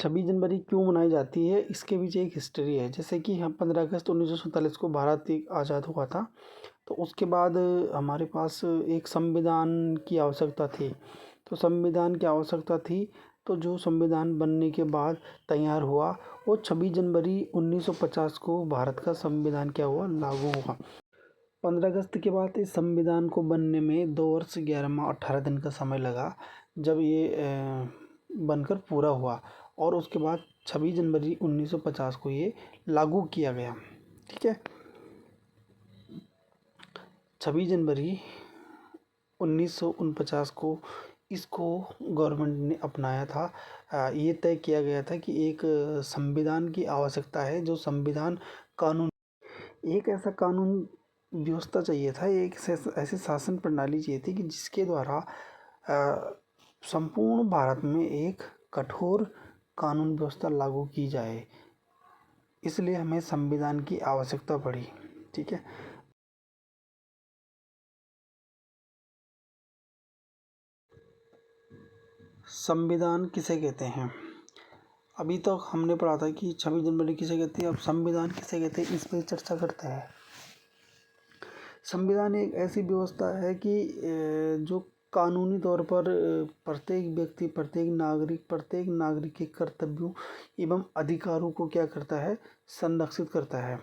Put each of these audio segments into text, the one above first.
26 जनवरी क्यों मनाई जाती है, इसके पीछे एक हिस्ट्री है। जैसे कि हम 15 अगस्त 1947 को भारत एक आज़ाद हुआ था, तो उसके बाद हमारे पास एक संविधान की आवश्यकता थी। तो संविधान की आवश्यकता थी, तो जो संविधान बनने के बाद तैयार हुआ वो 26 जनवरी 1950 को भारत का संविधान क्या हुआ, लागू हुआ। 15 अगस्त के बाद इस संविधान को बनने में 2 वर्ष 11 माह 18 दिन का समय लगा, जब ये बनकर पूरा हुआ। और उसके बाद 26 जनवरी 1950 को ये लागू किया गया। ठीक है, 26 जनवरी 1949 को इसको गवर्नमेंट ने अपनाया था। ये तय किया गया था कि एक संविधान की आवश्यकता है, जो संविधान कानून, एक ऐसा कानून व्यवस्था चाहिए था, एक ऐसी शासन प्रणाली चाहिए थी कि जिसके द्वारा संपूर्ण भारत में एक कठोर कानून व्यवस्था लागू की जाए। इसलिए हमें संविधान की आवश्यकता पड़ी। ठीक है, संविधान किसे कहते हैं? अभी तक हमने पढ़ा था कि 26 जनवरी किसे कहते हैं, अब संविधान किसे कहते हैं इस पर चर्चा करते हैं। संविधान एक ऐसी व्यवस्था है कि जो कानूनी तौर पर प्रत्येक व्यक्ति, प्रत्येक नागरिक के कर्तव्यों एवं अधिकारों को क्या करता है, संरक्षित करता है।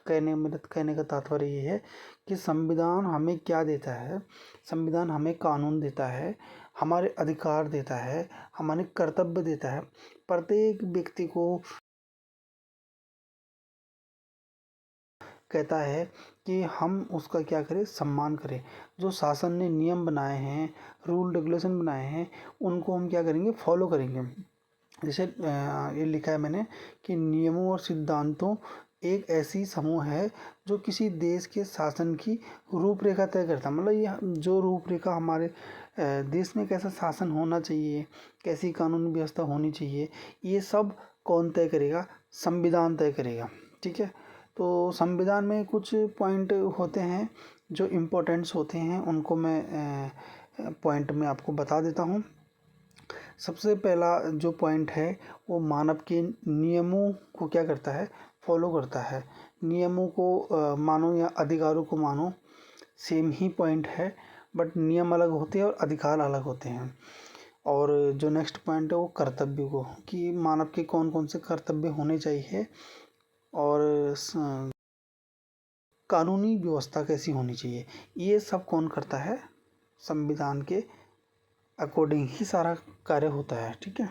कहने का तात्पर्य ये है कि संविधान हमें क्या देता है, संविधान हमें कानून देता है, हमारे अधिकार देता है, हमारे कर्तव्य देता है। प्रत्येक व्यक्ति को कहता है कि हम उसका क्या करें, सम्मान करें। जो शासन ने नियम बनाए हैं, रूल रेगुलेशन बनाए हैं, उनको हम क्या करेंगे, फॉलो करेंगे। जैसे ये लिखा है मैंने कि नियमों और सिद्धांतों एक ऐसी समूह है जो किसी देश के शासन की रूपरेखा तय करता है। मतलब ये जो रूपरेखा हमारे देश में कैसा शासन होना चाहिए, कैसी कानून व्यवस्था होनी चाहिए, ये सब कौन तय करेगा, संविधान तय करेगा। ठीक है, तो संविधान में कुछ पॉइंट होते हैं जो इम्पोर्टेंट्स होते हैं, उनको मैं पॉइंट में आपको बता देता हूँ। सबसे पहला जो पॉइंट है वो मानव के नियमों को क्या करता है, फॉलो करता है। नियमों को मानो या अधिकारों को मानो, सेम ही पॉइंट है, बट नियम अलग होते हैं और अधिकार अलग होते हैं। और जो नेक्स्ट पॉइंट है वो कर्तव्य को, कि मानव के कौन कौन से कर्तव्य होने चाहिए और कानूनी व्यवस्था कैसी होनी चाहिए, ये सब कौन करता है, संविधान के अकॉर्डिंग ही सारा कार्य होता है। ठीक है।